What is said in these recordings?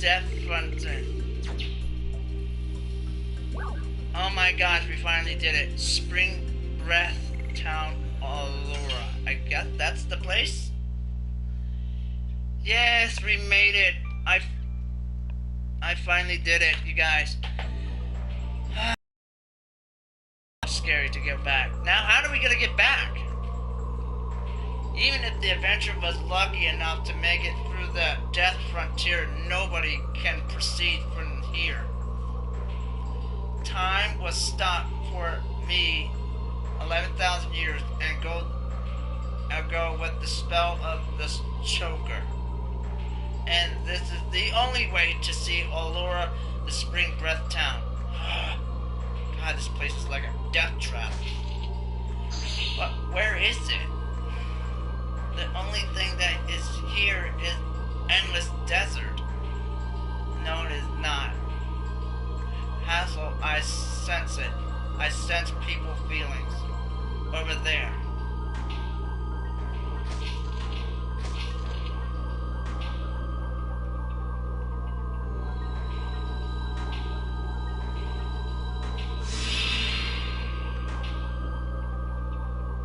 death fronting. Oh my gosh, we finally did it. Spring Breath Town, Allura. I guess that's the place? Yes, we made it. I finally did it, you guys. Scary to get back. Now, how are we gonna get back? Even if the adventurer was lucky enough to make it through the death frontier, nobody can proceed from here. Time was stopped for me 11,000 years ago with the spell of this choker. And this is the only way to see Allura, the Spring Breath Town. God, this place is like a death trap. But where is it? The only thing that is here is endless desert. No, it is not. Hassel, I sense it. I sense people's feelings. Over there.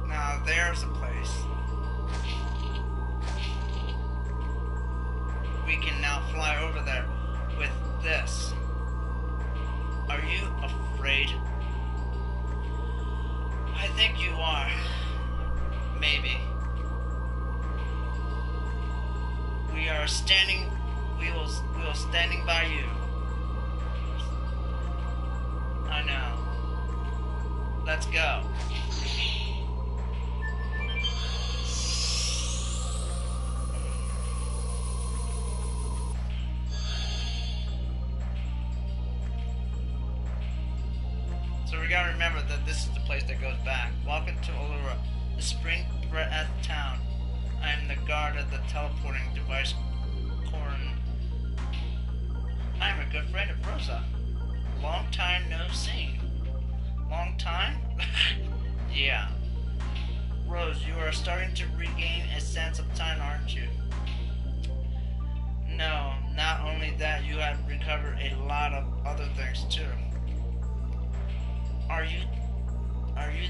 Now there's a place. We can now fly over there with this. Are you afraid? I think you are. Maybe. We will standing by you. I know. Let's go. So we gotta remember that this is the place that goes back. Welcome to Allura, the Spring Breath Town. I am the guard of the teleporting device, Corin. I am a good friend of Rosa. Long time no see. Long time? Yeah. Rose, you are starting to regain a sense of time, aren't you? No, not only that, you have recovered a lot of other things too. Are you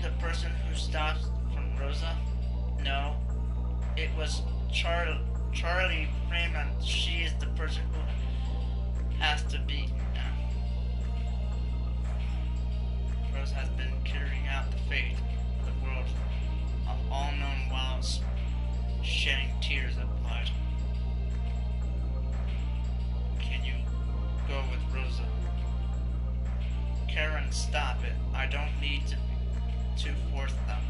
the person who stopped from Rosa? No. It was Charlie Freeman. She is the person who has to be now. Rose has been carrying out the fate of the world of all known while shedding tears of blood. Can you go with Rosa? Karen, stop it. I don't need to force them.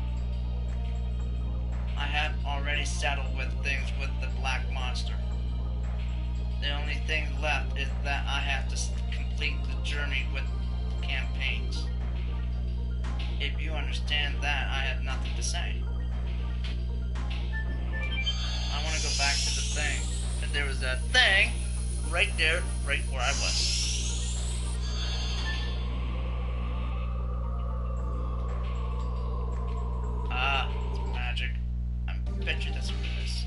I have already settled with things with the black monster. The only thing left is that I have to complete the journey with campaigns. If you understand that, I have nothing to say. I want to go back to the thing. If there was that thing right there, right where I was. It's magic. I bet you that's what it is.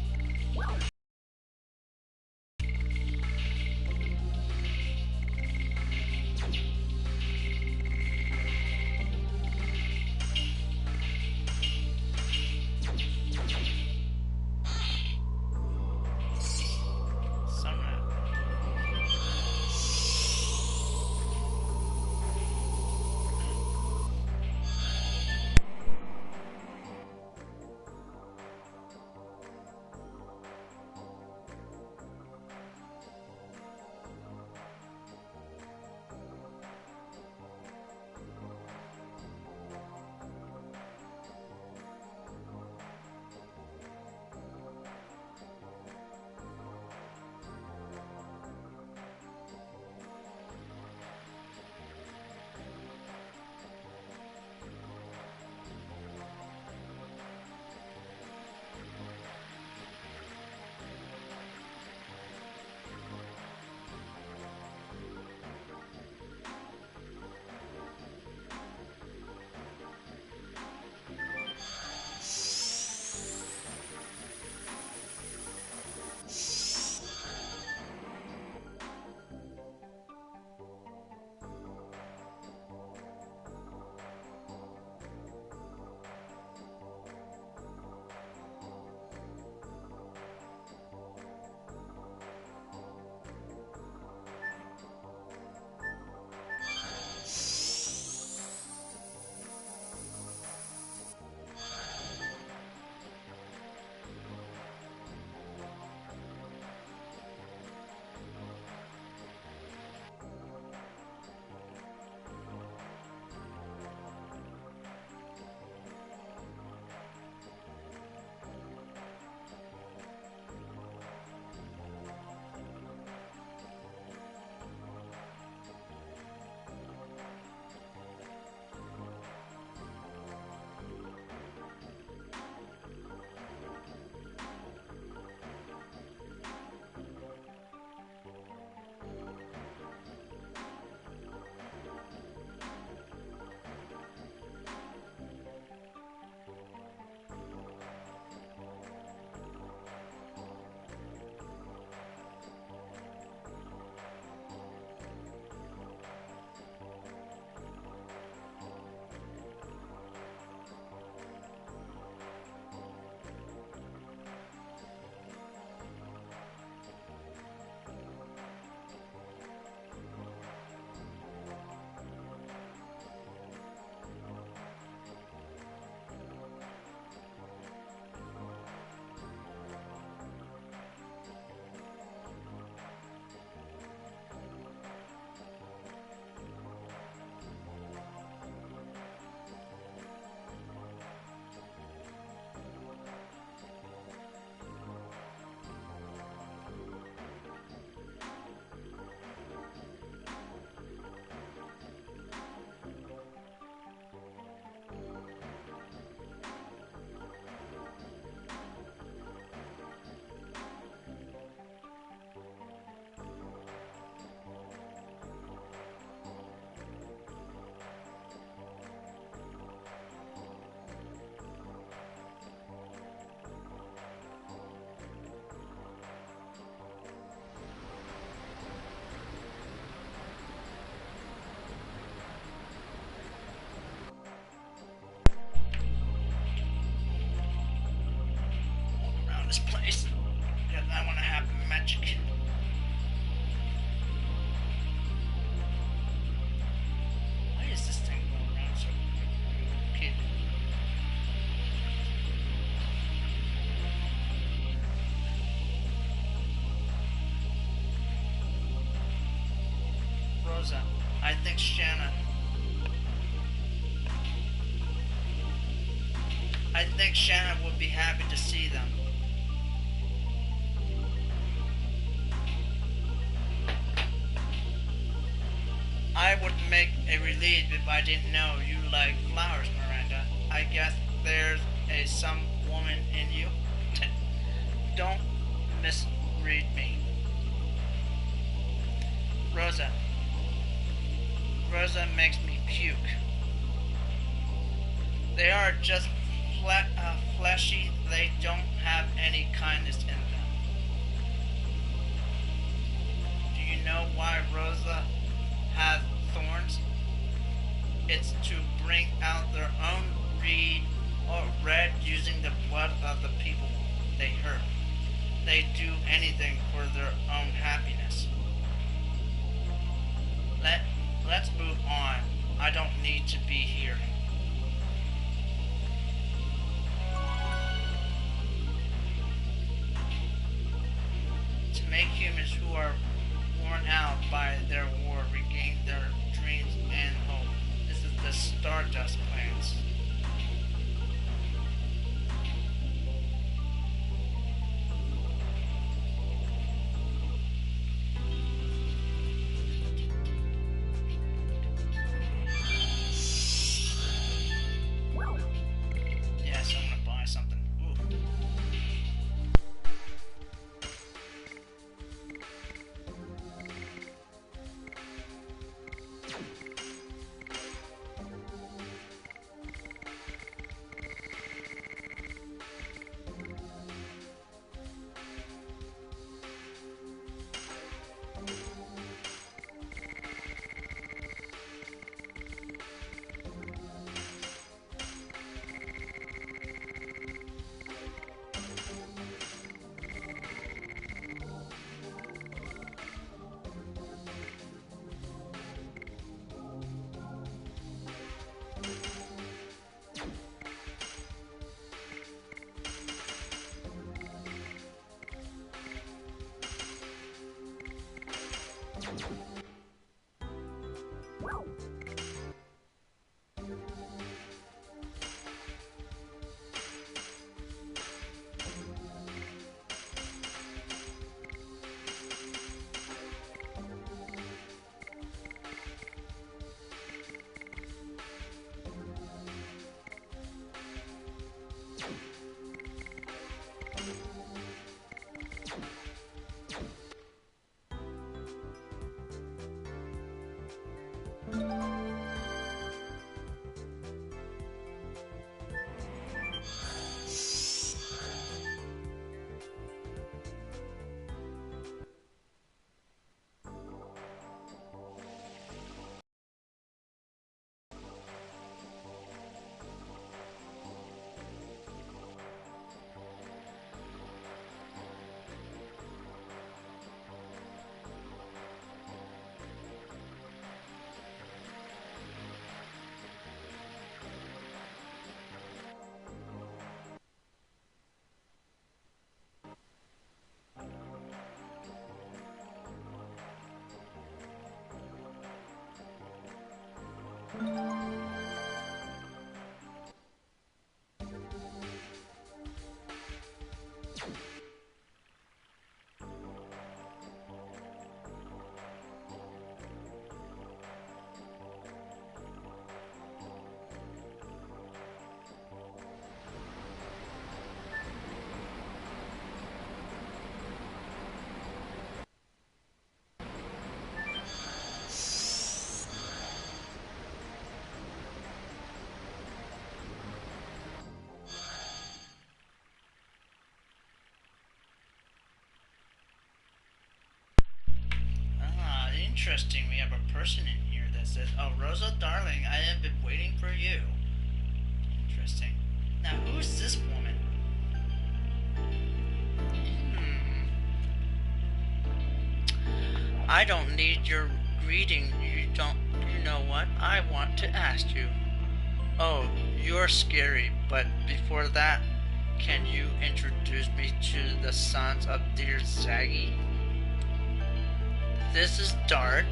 magic. Why is this thing going around so quick? Rosa, I think Shanna. I think Shanna would be happy to see them. I would make a relief if I didn't know you like flowers, Miranda. I guess there's some woman in you. Don't misread me. Rosa. Rosa makes me puke. They are just fleshy. They don't have any kindness in them. Do you know why Rosa has thorns? It's to bring out their own red using the blood of the people they hurt. They do anything for their own happiness. Let's move on. I don't need to be here. To make humans who are worn out by their war regain their dreams and hope. This is the Stardust plans. Yes, I'm gonna buy something. Ooh. Interesting, we have a person in here that says, "Oh, Rosa, darling, I have been waiting for you." Interesting. Now, who's this woman? I don't need your greeting. You know what I want to ask you? Oh, you're scary, but before that, can you introduce me to the sons of dear Zaggy? This is Dart.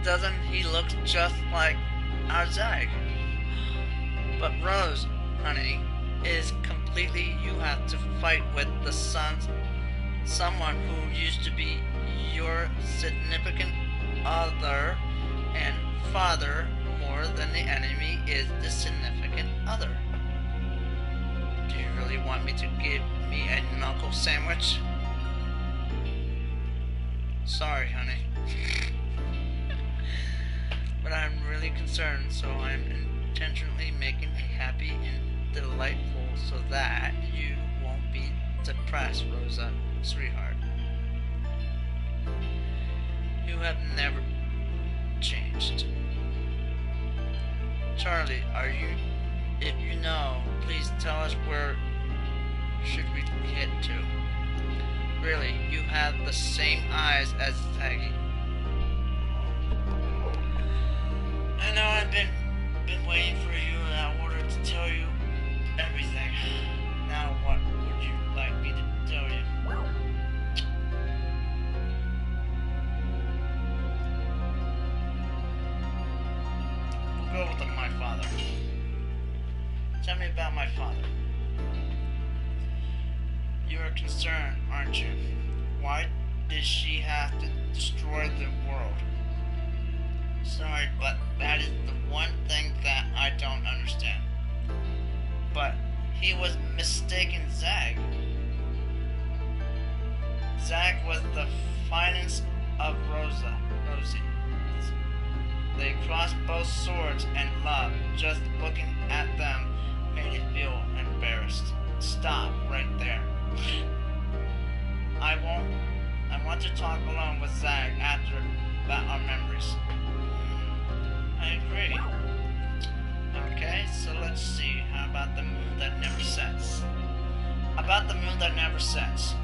Doesn't he look just like our Zag? But Rose, honey, is completely you have to fight with the sons, someone who used to be your significant other, and father more than the enemy is the significant other. Do you really want me to give me a knuckle sandwich? Sorry, honey. But I'm really concerned, so I'm intentionally making it happy and delightful so that you won't be depressed, Rosa, sweetheart. You have never changed. Charlie, if you know, please tell us where should we head to. Really, you have the same eyes as Zaggy. I know I've been waiting for you in order to tell you everything. Now what would you like me to tell you? We'll go with my father. Tell me about my father. You're concerned, aren't you? Why did she have to destroy the world? Sorry, but that is the one thing that I don't understand. But he was mistaken Zag. Zag was the finest of Rosie. They crossed both swords and love. Just looking at them made me feel embarrassed. Stop right there. I want to talk alone with Zag after about our memories. I agree. Okay, so let's see. How about the moon that never sets? About the moon that never sets.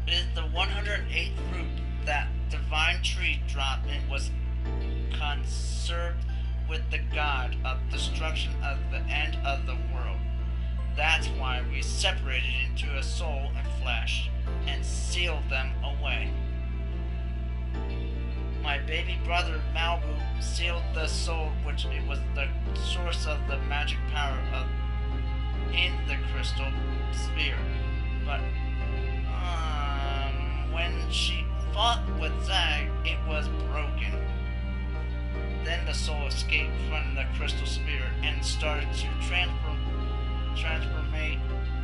It is the 108th fruit that divine tree dropped and was conserved with the god of destruction of the end of the world. That's why we separated into a soul and flesh and sealed them away. My baby brother Malibu sealed the soul, which it was the source of the magic power in the crystal sphere. But when she fought with Zag, it was broken. Then the soul escaped from the crystal sphere and started to transform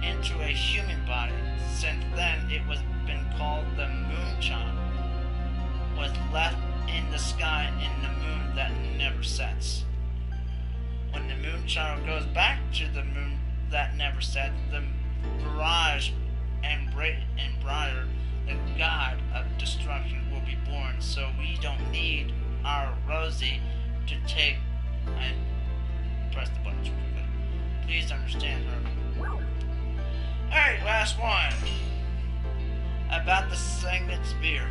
into a human body. Since then, it was been called the Moonchild. Was left in the sky in the moon that never sets. When the Moonchild goes back to the moon that never sets, the Mirage and Briar, the god of destruction, will be born. So we don't need our Rosie to take. I pressed the button too quickly. Please understand her. Alright, last one. About the Signet Spear.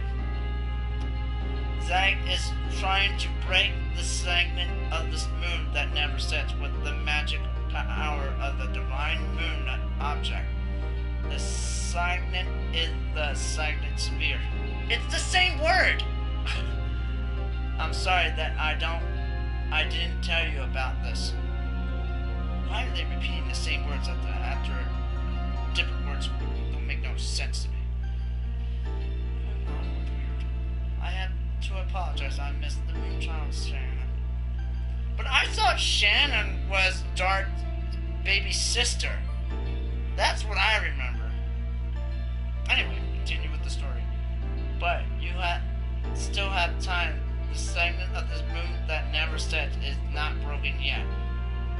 Zag is trying to break the segment of this moon that never sets with the magic power of the divine moon object. The signet is the Signet Spear. It's the same word! I'm sorry that I didn't tell you about this. Why are they repeating the same words after different words? Don't make no sense to me. I had to apologize. I missed the Moonchild Shannon. But I thought Shannon was Dart's baby sister. That's what I remember. Anyway, continue with the story. But you still have time. The segment of this moon that never sets is not broken yet.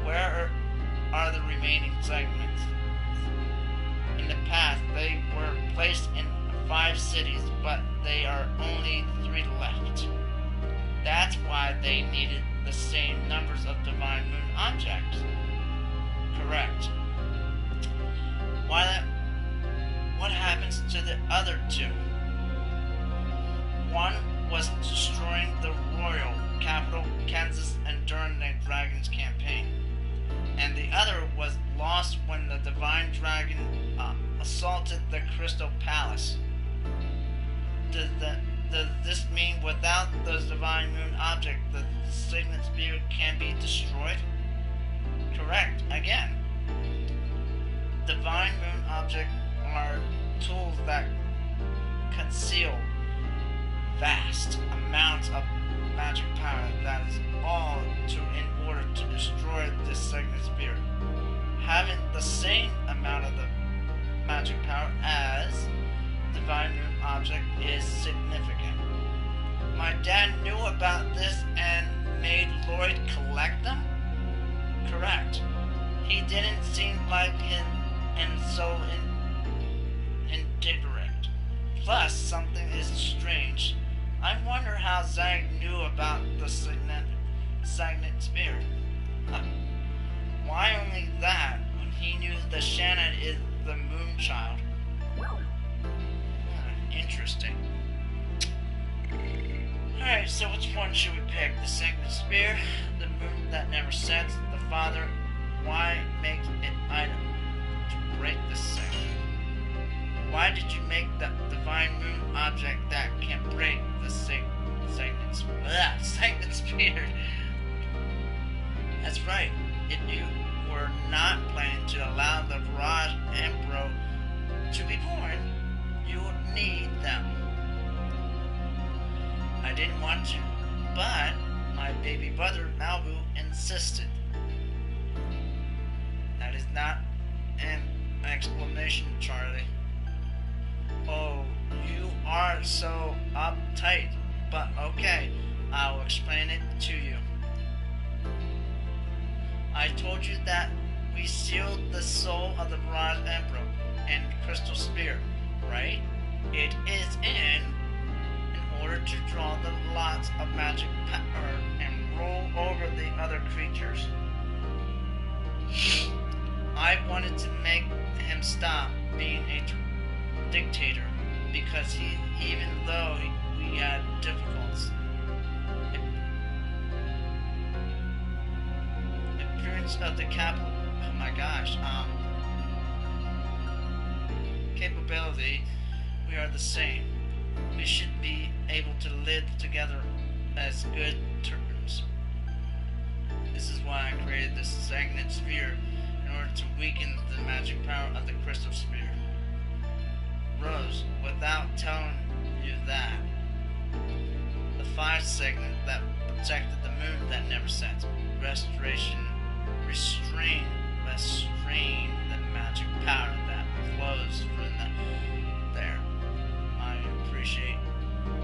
Where are the remaining segments? In the past, they were placed in 5 cities, but they are only 3 left. That's why they needed the same numbers of divine moon objects. Correct. the other two. One was destroying the royal capital, Kansas, and during the Dragon's campaign. And the other was lost when the Divine Dragon assaulted the Crystal Palace. Does this mean without the Divine Moon object, the Signet Spear can be destroyed? Correct, again. Divine Moon objects are tools that conceal vast amounts of magic power. That is all in order to destroy this Signet Spear. Having the same amount of the magic power as Divine Moon object is significant. My dad knew about this and made Lloyd collect them? Correct. He didn't seem like him and so indifferent. Plus, something is strange. I wonder how Zag knew about the Signet Spear. Huh. Why only that when he knew that Shannon is the Moon Child? Interesting. Alright, so which one should we pick? The Signet Spear, the Moon that never sets, the Father? Why make an item to break the segment? Why did you make the Divine Moon object that can break the Signet Spear? That's right. If you were not planning to allow the Raj Emperor to be born, you would need them. I didn't want to, but my baby brother Malbu insisted. That is not an explanation, Charlie. Oh, you are so uptight, but okay, I'll explain it to you. I told you that we sealed the soul of the Raj Emperor and Crystal Spear, right? It is in order to draw the lots of magic power and roll over the other creatures. I wanted to make him stop being a dictator because even though we had difficulties, appearance of the capital, oh my gosh, capability, we are the same. We should be able to live together as good terms. This is why I created this Signet Sphere in order to weaken the magic power of the Crystal Spear. Rose, without telling you that, the 5 segment that protected the moon that never sets, restrain the magic power that flows from there. I appreciate.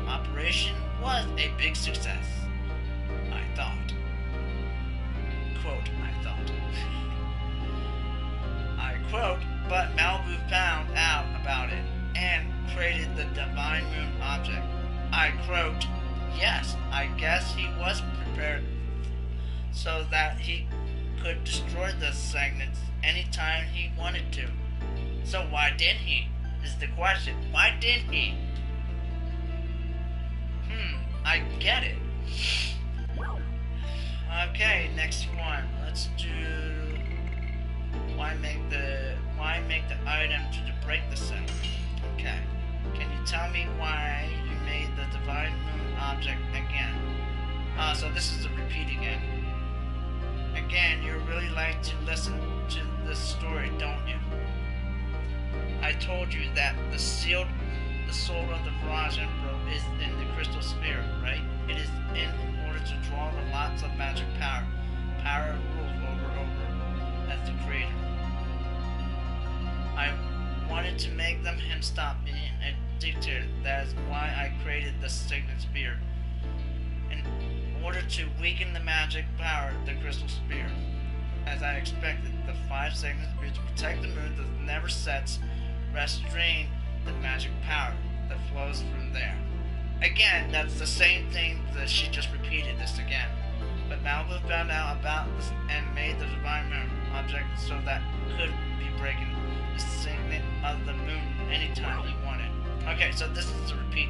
Operation was a big success, I thought. Quote, I thought. I quote, but Malibu found out about it and created the Divine Moon object. I quote, yes, I guess he was prepared so that he could destroy the Signets anytime he wanted to. So why didn't he? Is the question. Why didn't he? I get it. Okay, next one. Let's do why make the item to break the segment. Okay. Can you tell me why you made the Divine Moon object again? So this is a repeat again. Again, you really like to listen to this story, don't you? I told you that the soul of the Raj Emperor is in the Crystal Spear, right? It is in order to draw the lots of magic power. Power rules over as the creator. I wanted to make him stop being a dictator. That is why I created the Signet Spear. In order to weaken the magic power of the Crystal Spear. As I expected, the 5 Signet Spears to protect the moon that never sets, restrain the magic power that flows from there. Again, that's the same thing that she just repeated this again. But Malibu found out about this and made the Divine Moon object so that could be breaking the signet of the moon anytime he wanted. Okay, so this is a repeat.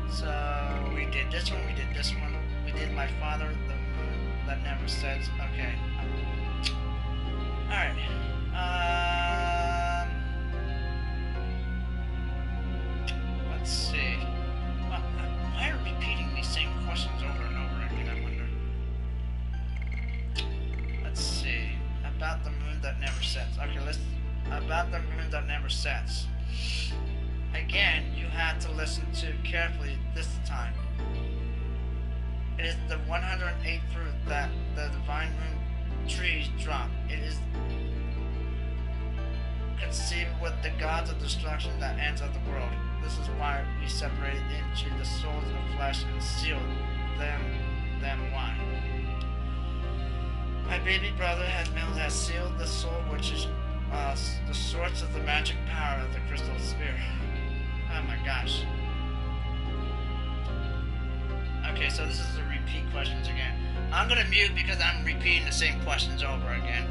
So we did this one, we did this one, we did my father, the moon that never sets. Okay. Alright. Let's see. Why are repeating these same questions over and over again, I wonder? Let's see. About the moon that never sets. Okay, about the moon that never sets. Again, you have to listen to carefully this time. It is the 108th fruit that the divine moon trees drop. It is conceived with the gods of destruction that ends of the world. This is why we separated into the souls of flesh and sealed them why. My baby brother has sealed the soul, which is the source of the magic power of the crystal sphere. Oh my gosh. Okay, so this is the repeat questions again. I'm gonna mute because I'm repeating the same questions over again.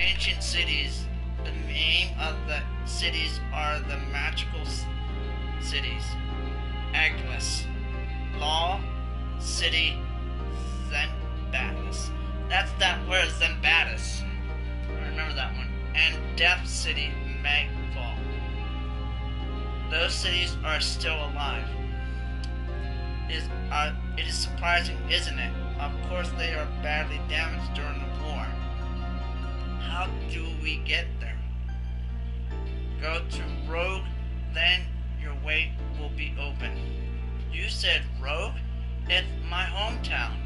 Ancient cities. The name of the cities are the magical cities. Agnes, Law, City, Zembatis. That's that word, Zembatis. I remember that one. And Death City, Magfall. Those cities are still alive. It is surprising, isn't it? Of course they are badly damaged during the war. How do we get there? Go to Rogue, then your way will be open. You said Rogue? It's my hometown.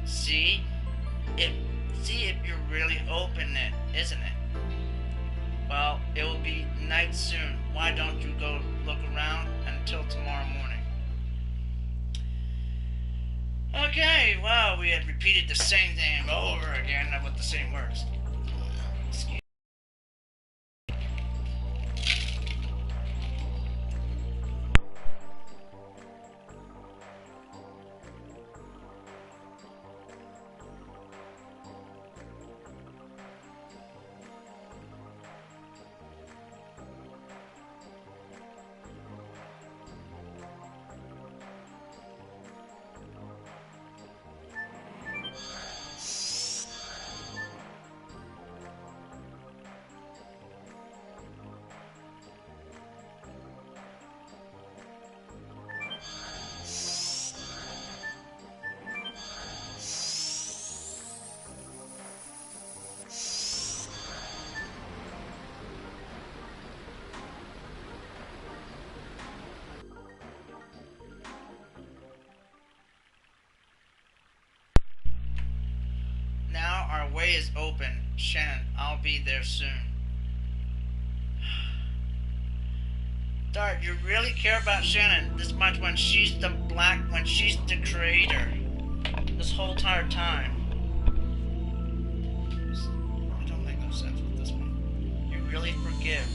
See if you're really open it, isn't it? Well, it will be night soon. Why don't you go look around until tomorrow morning? Okay, well, we had repeated the same thing over again with the same words. Excuse. Now our way is open. Shannon, I'll be there soon. Dart, you really care about Shannon this much when she's the creator. This whole entire time. I don't make no sense with this one. You really forgive.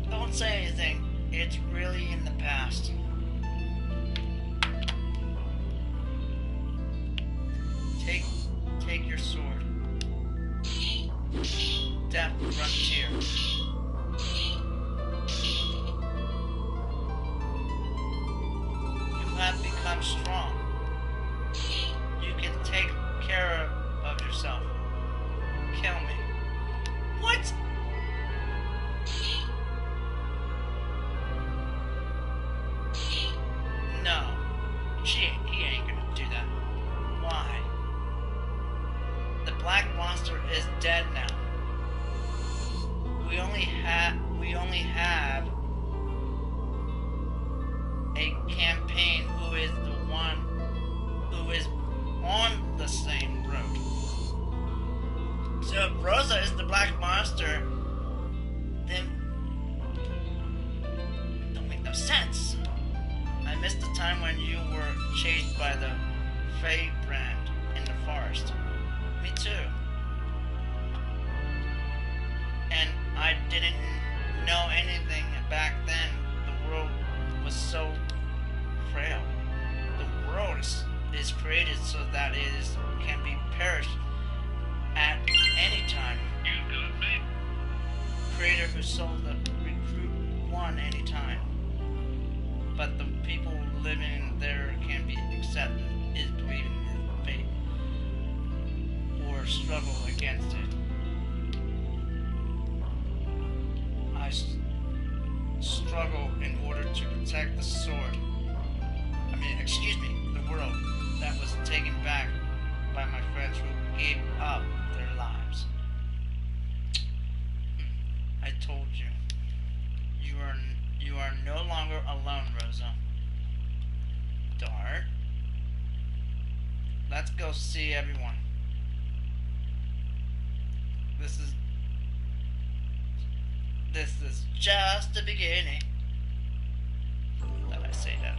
Don't say anything. It's really in the past. Take your sword. untapped frontier. You have become strong. You can take care of yourself. Kill me. What? No. He ain't gonna do that. Why? The black monster is dead now. We only have a campaign who is the one who is on the same road. So if Rosa is the black monster, then it don't make no sense. I missed the time when you were chased by the Fey brand in the forest. Me too. And I didn't know anything back then. The world was so frail. The world is created so that can be perished at any time. You got me. Creator who sold the recruit won any time. But the people living there can be accepted is believing in fate or struggle against it. I struggle in order to protect the sword. The world that was taken back by my friends who gave up their lives. I told you. You are no longer alone, Rosa. Dart. Let's go see everyone. This is just the beginning. Did I say that?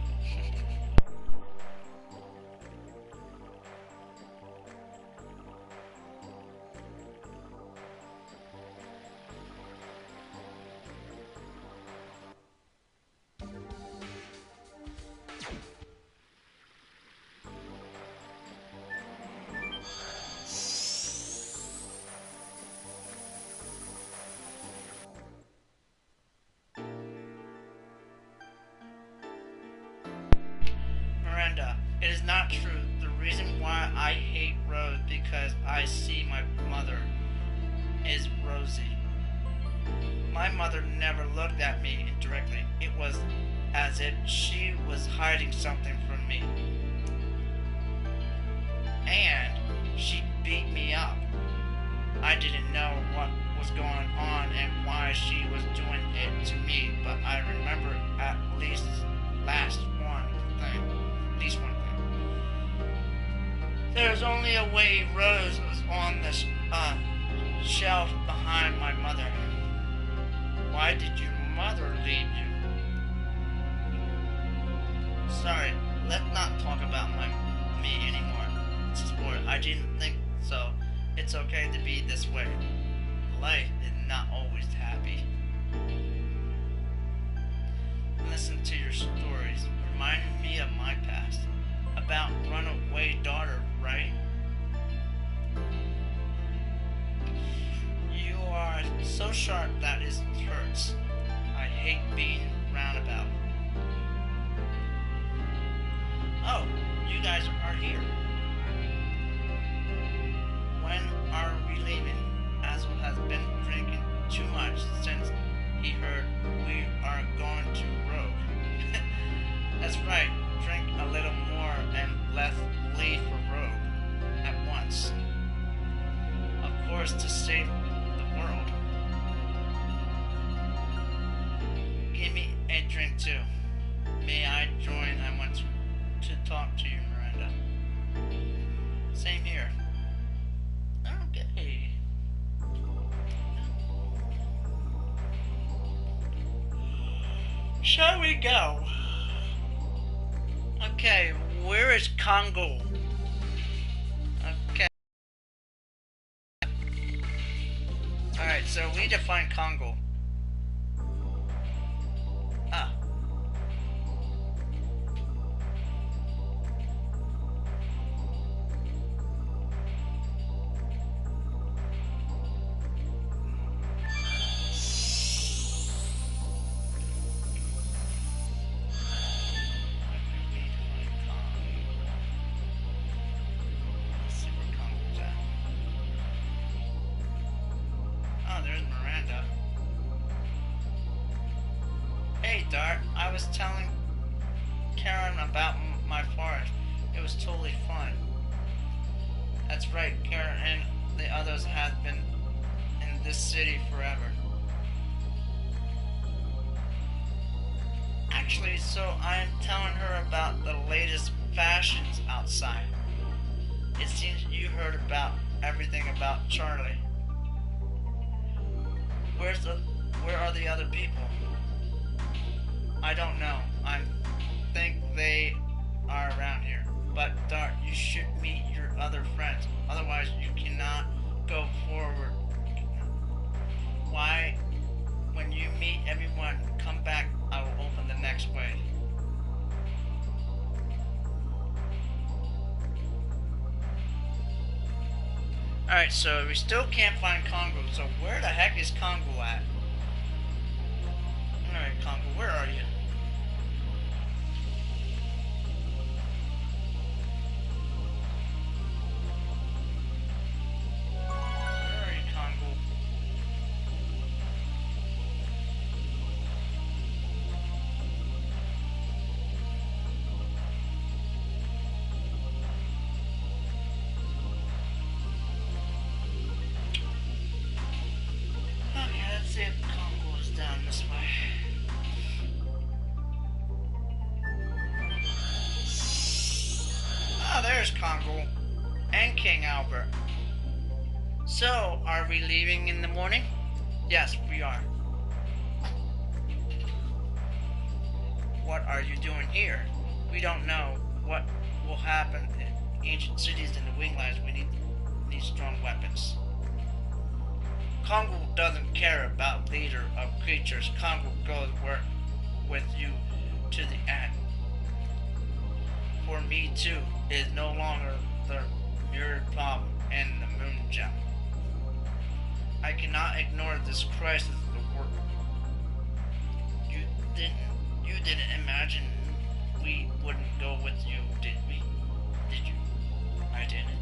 It is not true. The reason why I hate Rose because I see my mother is Rosie. My mother never looked at me indirectly. It was as if she was hiding something from me. And she beat me up. I didn't know what was going on and why she was doing it to me, but I remember at least one thing. There's only a way. Rose was on the shelf behind my mother. Why did your mother leave you? Sorry, let's not talk about me anymore. Sport, I didn't think so. It's okay to be this way. Life is not always happy. Listen to your stories. Reminding me of my past. About runaway daughter, right? You are so sharp that it hurts. I hate being roundabout. Oh, you guys are here. When are we leaving? Aswell has been drinking too much since he heard we are going to Rogue. That's right. Drink a little more and let's leave for Rogue at once. Of course, to save the world. Give me a drink too. May I join? I want to talk to you, Miranda. Same here. Okay. Shall we go? Okay, where is Congo? Okay. Alright, so we need to find Congo. Ah. Dart, I was telling Karen about my forest. It was totally fun. That's right, Karen and the others have been in this city forever. Actually, so I'm telling her about the latest fashions outside. It seems you heard about everything about Charlie. Where are the other people? I don't know. I think they are around here. But Dart, you should meet your other friends. Otherwise, you cannot go forward. Why? When you meet everyone, come back. I will open the next way. Alright, so we still can't find Congo. So where the heck is Congo at? Alright, Congo, where are you? Where are you, Congo? Okay, let's see if Congo is down this way. Ah, there's Congo and King Albert. So, are we leaving in the morning? Yes, we are. What are you doing here? We don't know what will happen in ancient cities and the winglands. We need strong weapons. Congo doesn't care about leader of creatures. Congo goes with you to the end. For me too, it is no longer the mirrored problem and the moon jump. I cannot ignore this crisis of the world. You didn't imagine we wouldn't go with you, did we? Did you? I didn't.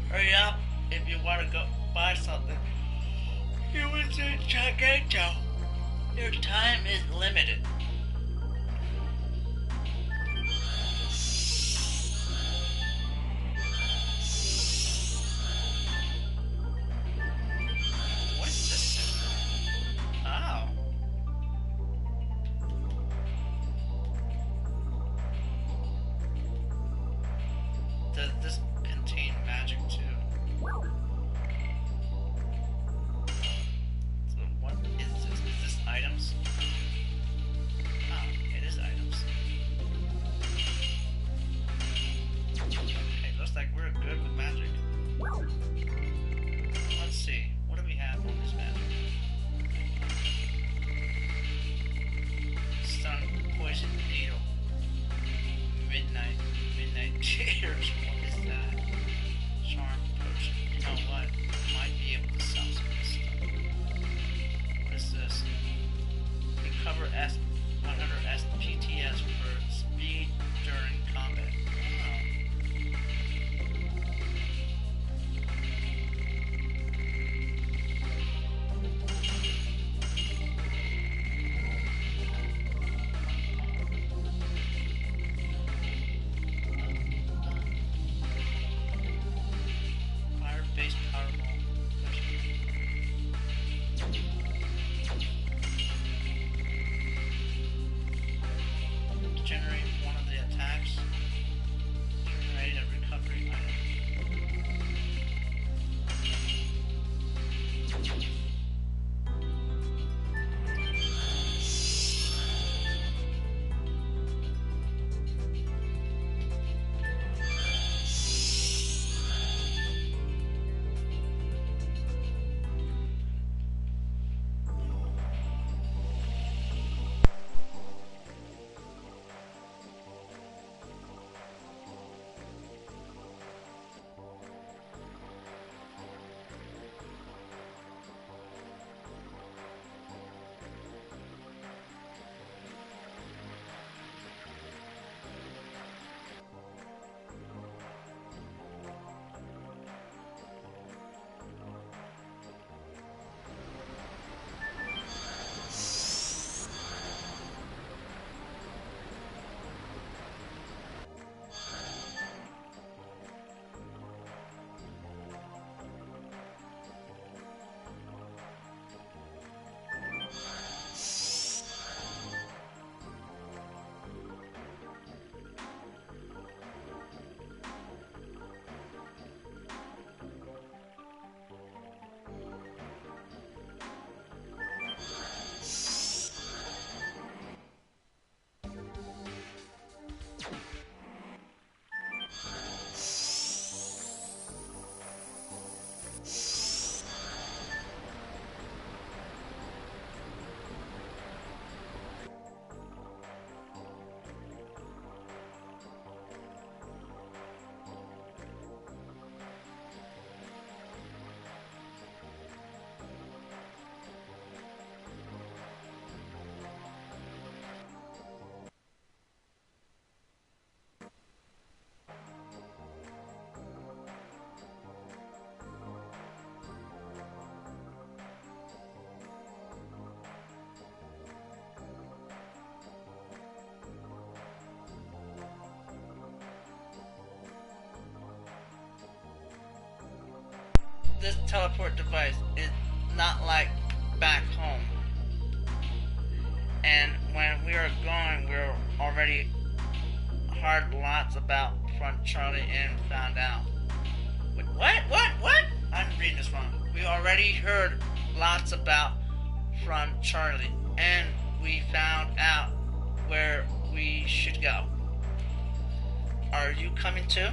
Hurry up if you want to go buy something. You went to Giganto. Your time is limited. What's this? Oh. Does this contain magic too? So what is this? Is this items? Oh, it is items. Okay, looks like we're good with magic. Let's see. What do we have on this magic? Stun, poison, needle. Midnight tears. What is that? Charm potion. You know what? Might be able to sell some of this stuff. What is this? Recover 100 PTS for speed during combat. this teleport device is not like back home. And when we were going, we were already heard lots about Front Charlie and found out. Wait, what? I'm reading this wrong. We already heard lots about Front Charlie, and we found out where we should go. Are you coming too?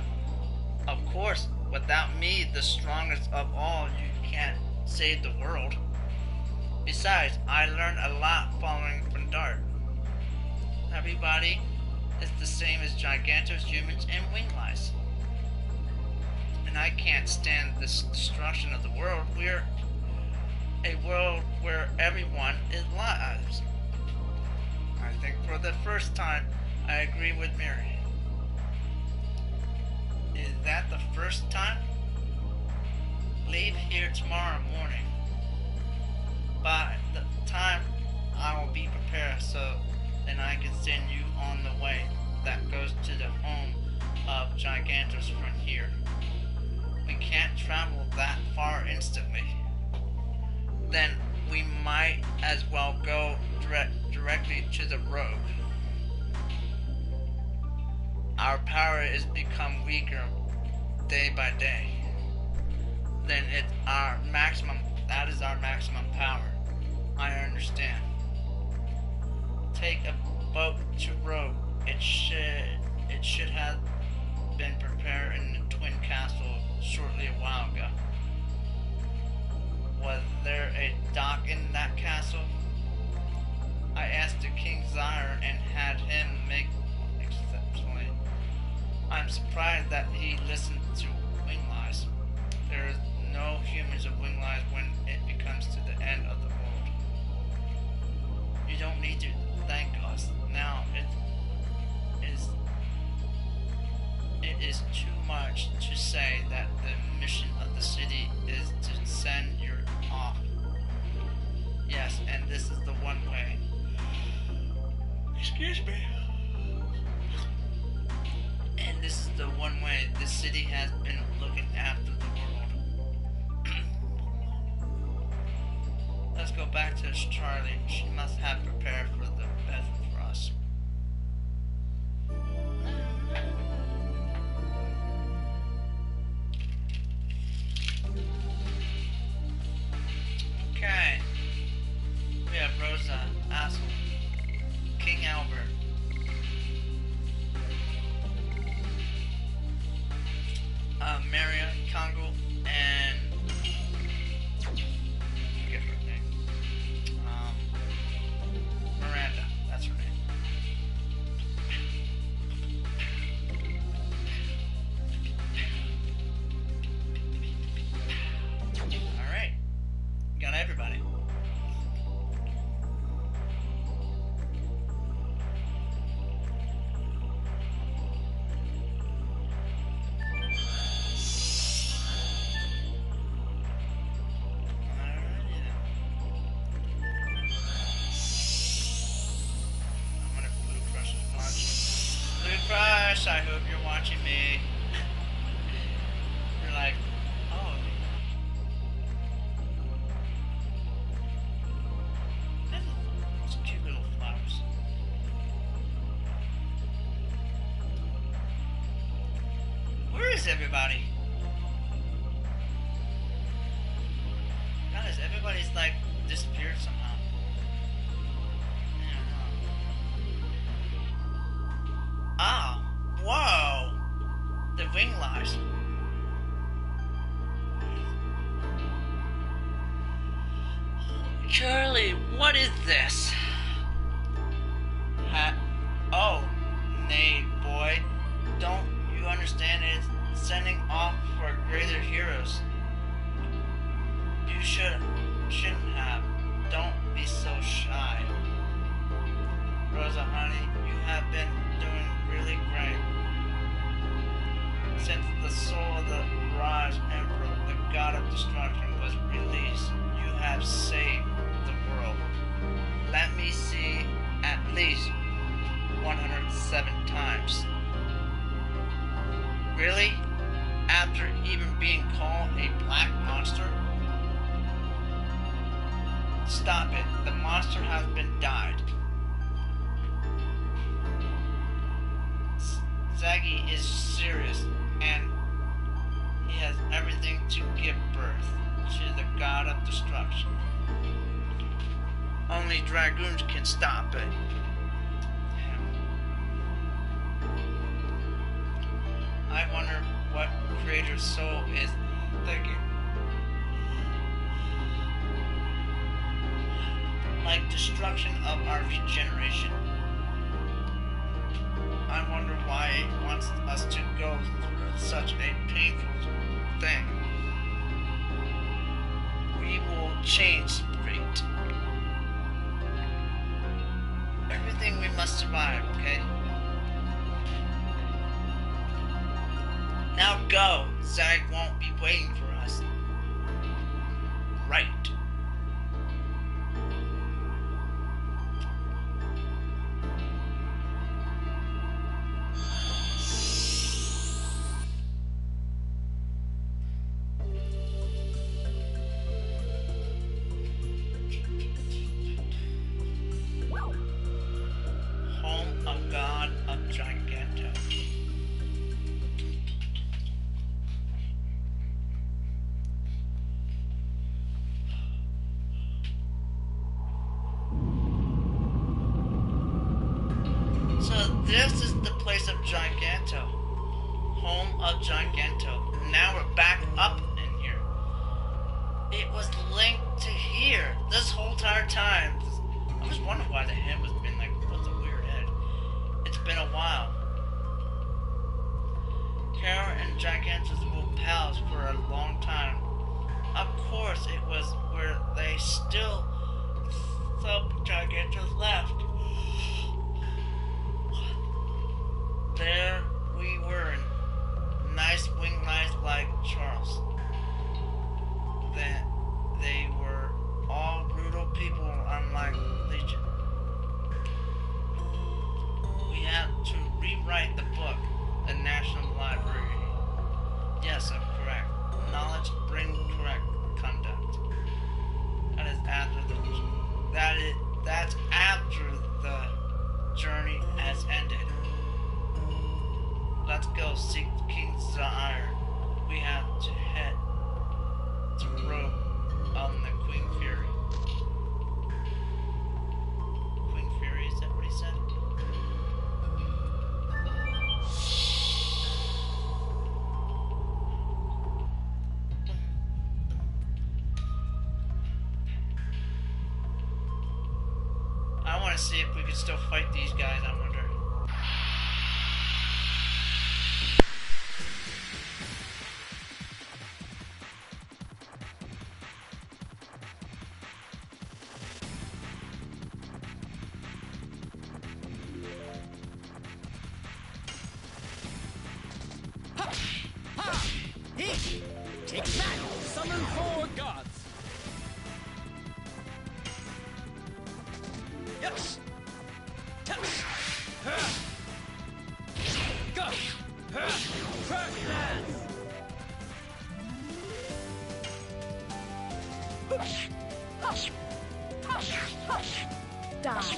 Of course. Without me, the strongest of all, you can't save the world. Besides, I learned a lot following from Dart. Everybody is the same as Gigantos, humans, and Winglies. And I can't stand this destruction of the world. We're a world where everyone is lives. I think for the first time, I agree with Mary. Is that the first time? Leave here tomorrow morning. By the time I will be prepared, so then I can send you on the way that goes to the home of Gigantos from here. We can't travel that far instantly. Then we might as well go directly to the rogue. Our power is become weaker day by day. Then it's our maximum. That is our maximum power. I understand. Take a boat to Rogue. It should have been prepared in the Twin Castle shortly a while ago. Was there a dock in that castle? I asked the King Zaire and had him make exceptionally. I'm surprised that he listened to Winglies. There is no humans of Winglies when it becomes to the end of the world. You don't need to thank us now. It is too much to say that the mission of the city is to send you off. Yes, and this is the one way. Excuse me. And this is the one way the city has been looking after the world. Let's go back to Charlie. She must have prepared for the best for us. Okay. We have Rosa, Asshole, King Albert, Maria, Congo, and I forget her name. Miranda, that's her name. Alright. Got everybody. I hope you're watching me. You're like, oh. These cute little flowers. Where is everybody? Guys, everybody's like disappeared somehow. Ah. Whoa! The Winglies. Charlie, what is this? Oh, nay, boy. Don't you understand it's sending off for greater heroes? You shouldn't have. Don't be so shy. Rosa, honey, you have been doing really great. Since the soul of the Mirage Emperor, the god of destruction, was released, you have saved the world. Let me see at least 107 times. Really? after even being called a black monster? Stop it. The monster has been died. Zaggy is serious, and he has everything to give birth to the god of destruction. Only Dragoons can stop it. I wonder what Creator's soul is thinking. Like destruction of our regeneration. I wonder why it wants us to go through such a painful thing. We will change fate. Everything we must survive, okay? Now go! Zag won't be waiting for us. Right. Home of God of Giganto. So this is the place of Giganto. Home of Giganto. Now we're back up in here. It was linked to here this whole entire time. I was wondering why the head was been like, what's a weird head? It's been a while. Kara and Giganto's were pals for a long time. Of course, it was where they still thought Giganto's left. There we were, nice wing lights like Charles. Then they were all brutal people, unlike Legion. We had to rewrite the book, the National Library. Yes, I'm correct. Knowledge brings correct conduct. That's after the journey has ended. Let's go seek King Zaire. We have to head to Rogue on the Queen Fury. Queen Fury, is that what he said? I want to see if we can still fight these guys, I wonder. Take that! Summon four gods! Yes! Touch! Go! Crack Die.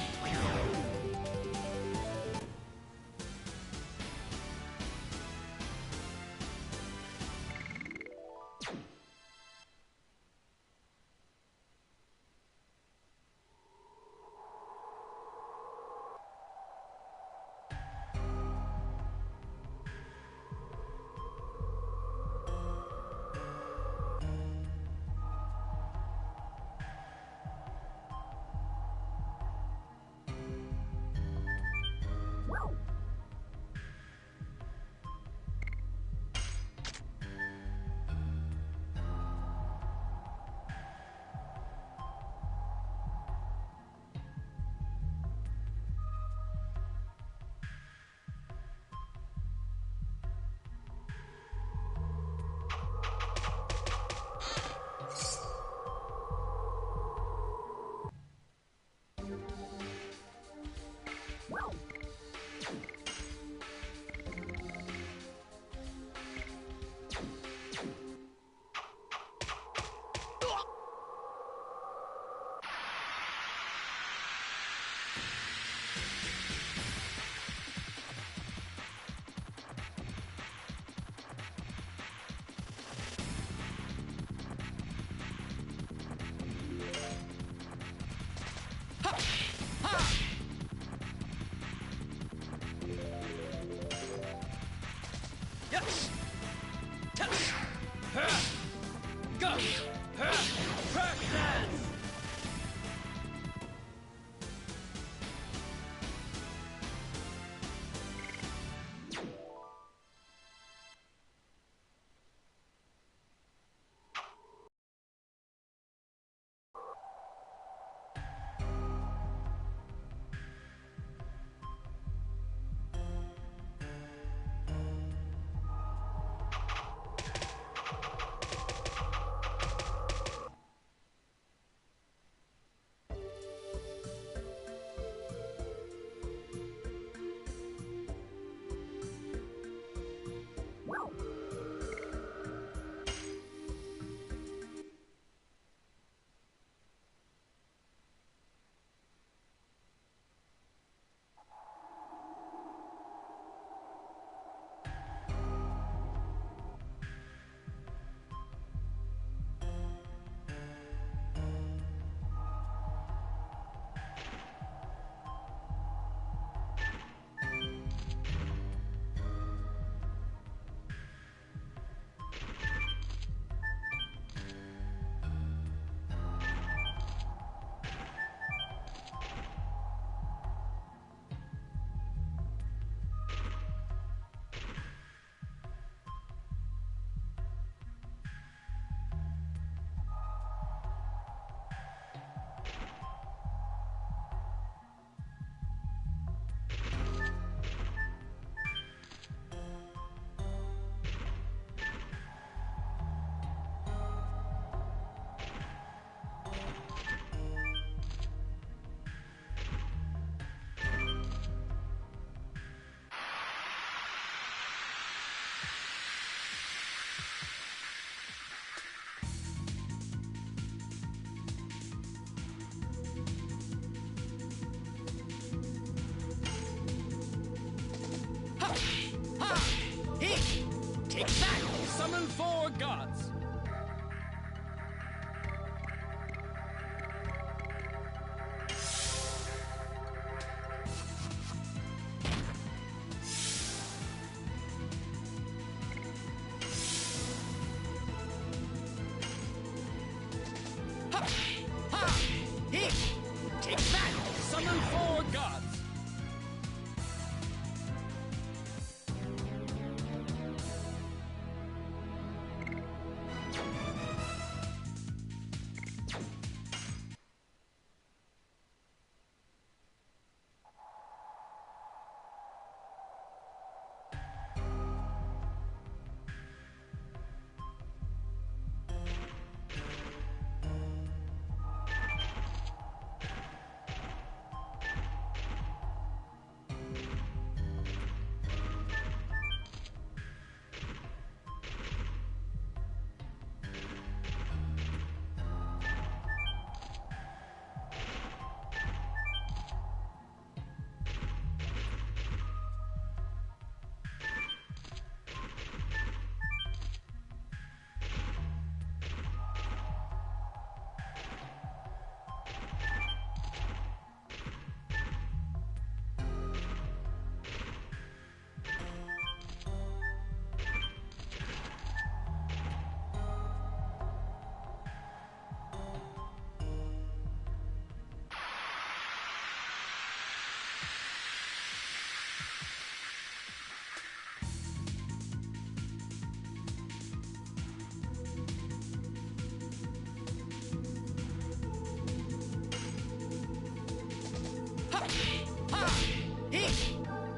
Go! Crack that! Take that! Summon 4 gods! Take that! Summon 4 gods!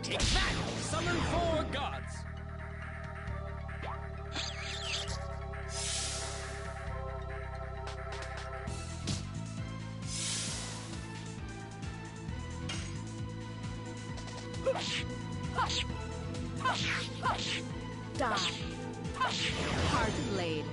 Take that! Summon 4 gods! Die. Hard blade.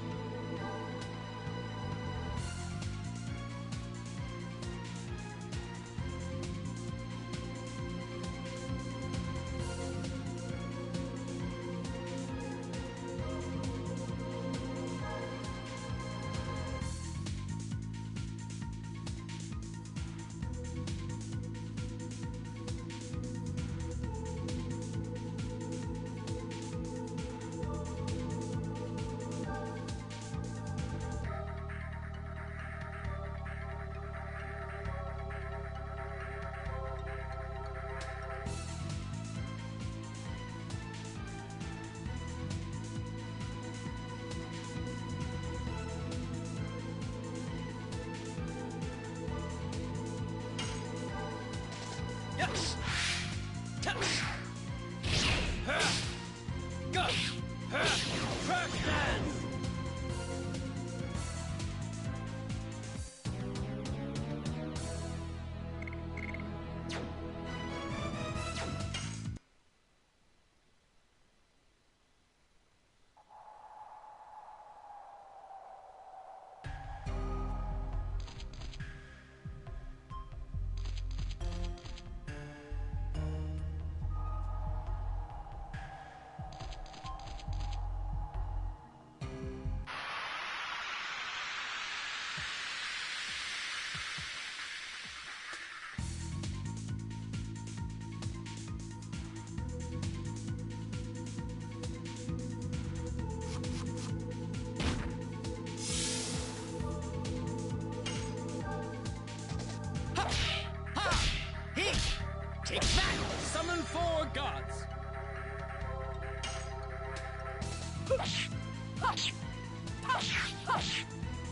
gods.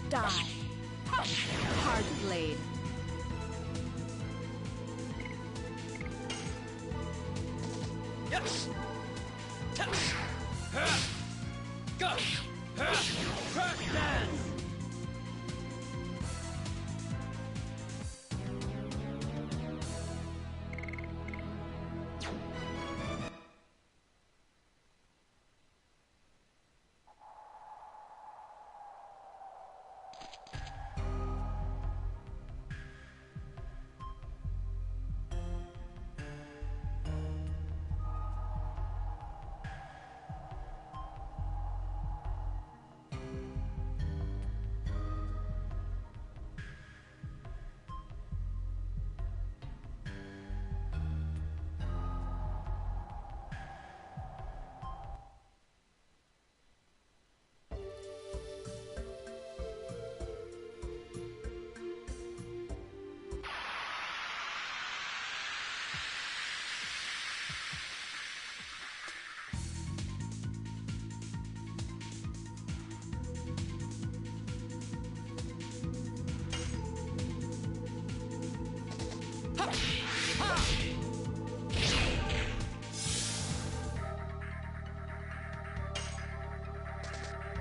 Die. Hard blade. Yes. Touch. Go. Crack dance.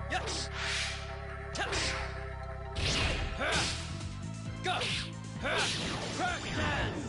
Yes. Touch. Go. Crack dance.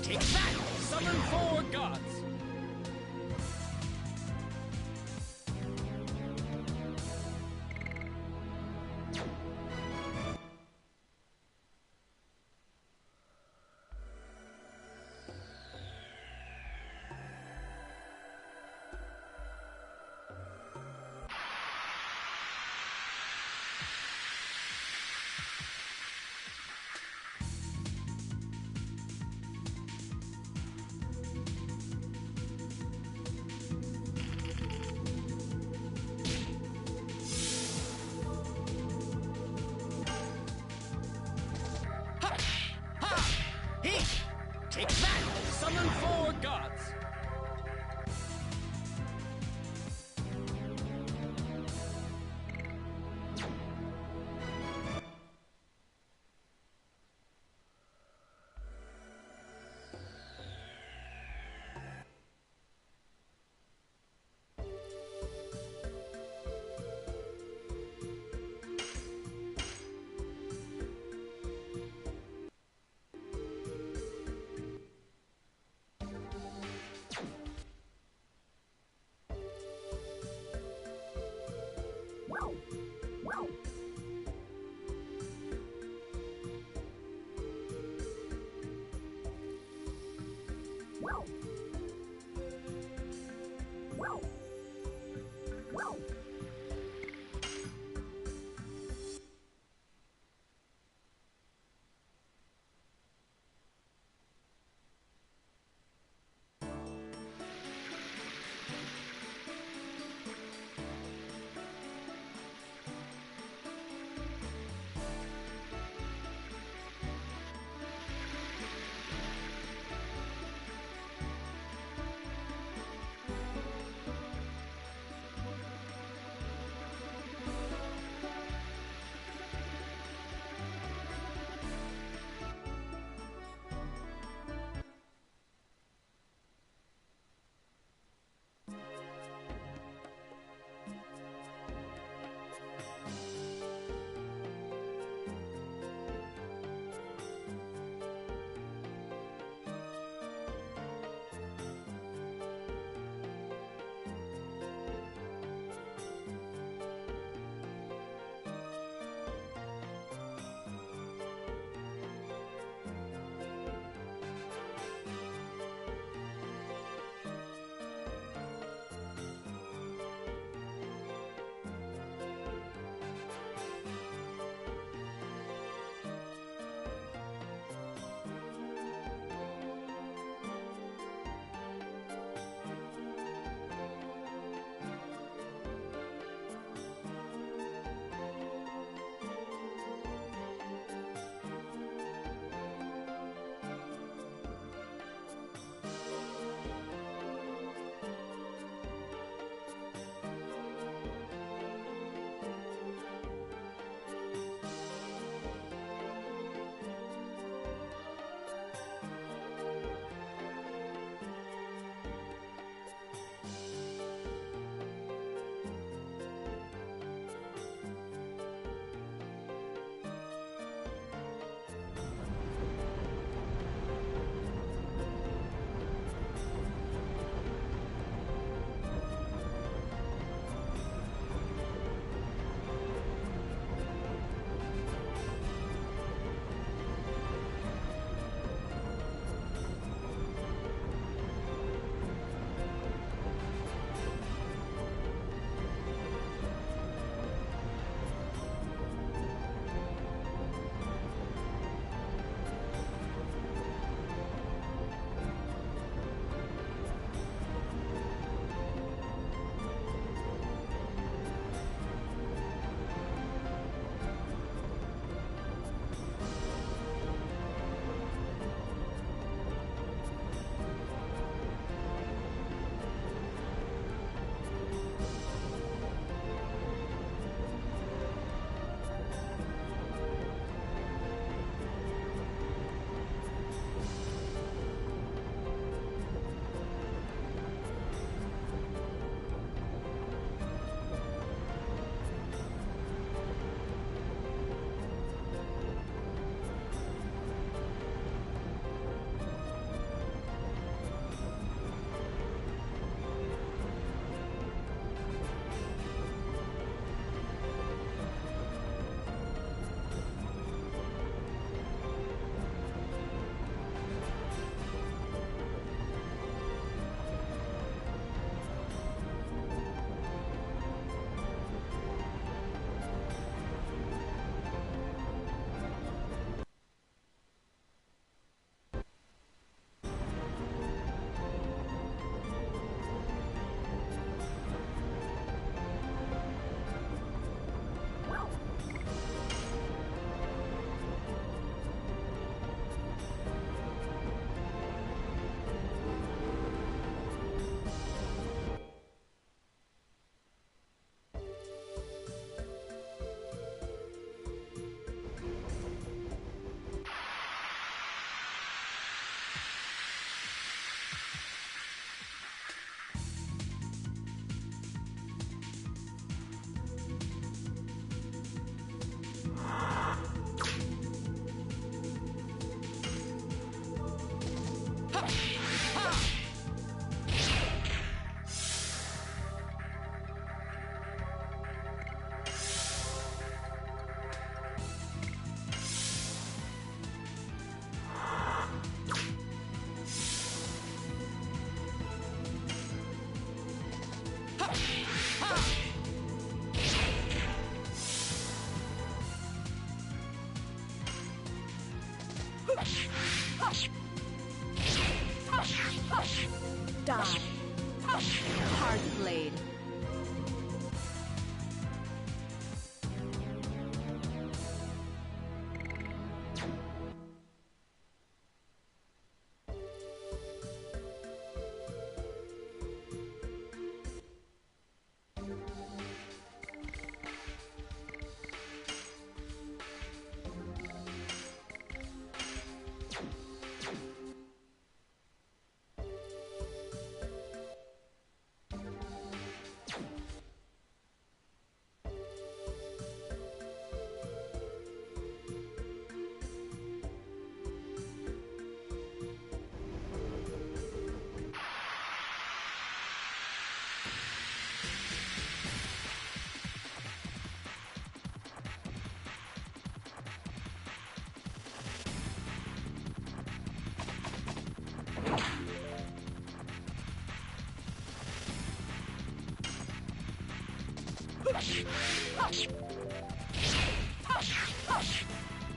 Take that! Summon 4 gods! Take that! Summon 4 gods! Die. Hard blade.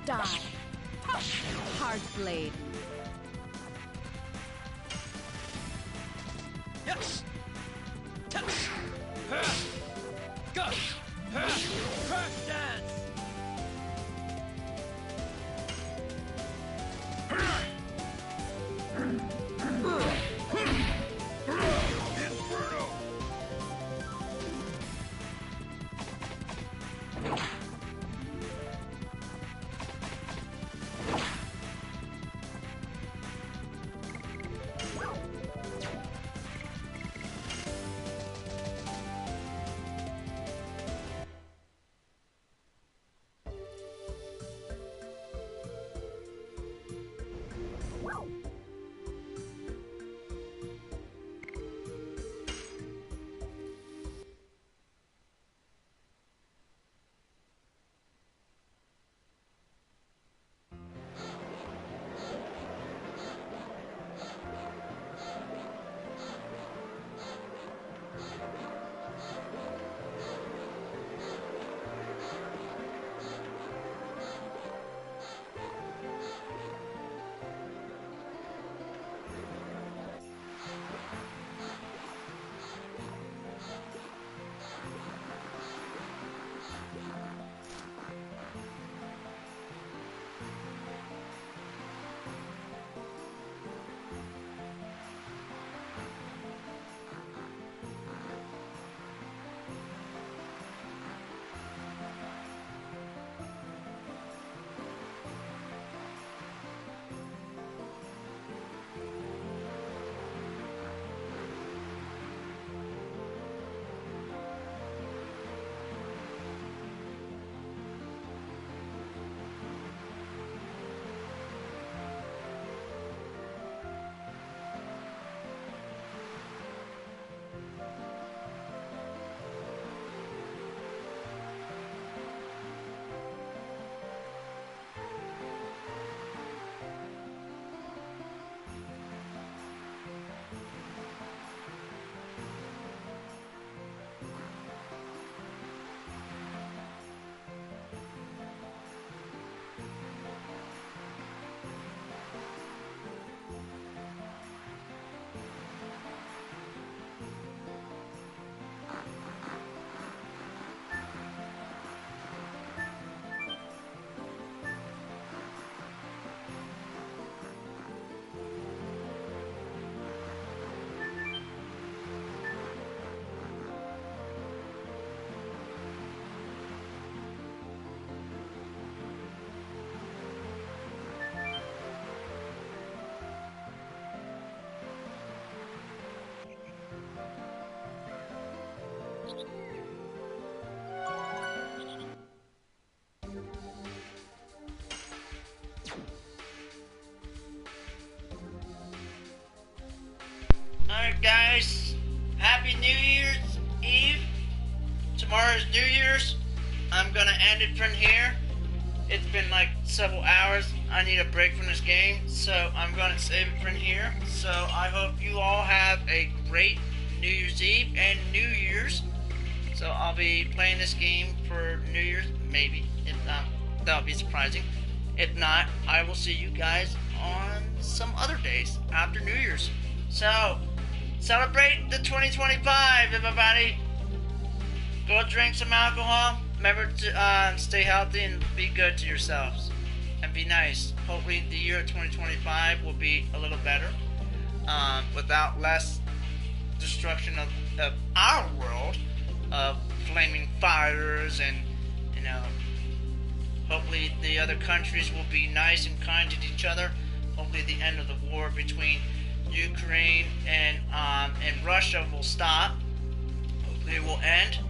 Die. Hard blade. Yes. Touch. Go. Crash dance. Alright guys, Happy New Year's Eve. Tomorrow's New Year's. I'm gonna end it from here. It's been like several hours. I need a break from this game, so I'm gonna save it from here. So I hope you all have a great New Year's Eve and New Year's. So I'll be playing this game for New Year's, maybe. If not, that'll be surprising. If not, I will see you guys on some other days after New Year's. So, celebrate the 2025, everybody. Go drink some alcohol. Remember to stay healthy and be good to yourselves. And be nice. Hopefully the year 2025 will be a little better. Without less destruction of our world. Of flaming fires and, you know, hopefully the other countries will be nice and kind to each other. Hopefully the end of the war between Ukraine and Russia will stop. Hopefully it will end.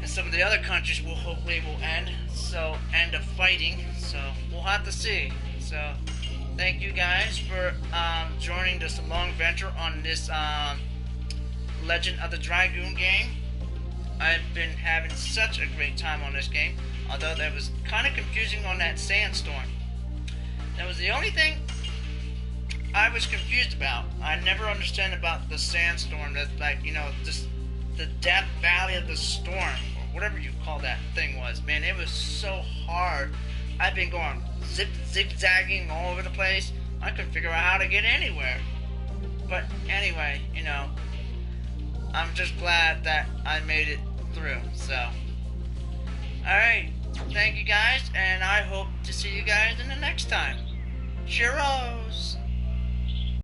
And some of the other countries will hopefully end. So end of fighting. So we'll have to see. So thank you guys for joining this long venture on this Legend of the Dragoon game. I've been having such a great time on this game, although that was kind of confusing on that sandstorm. That was the only thing I was confused about. I never understand about the sandstorm. That's like, you know, just the Death Valley of the Storm, or whatever you call that thing was. Man, it was so hard. I've been going zigzagging all over the place. I couldn't figure out how to get anywhere. But anyway, you know, I'm just glad that I made it through, so. Alright, thank you guys, and I hope to see you guys in the next time. Cheeros!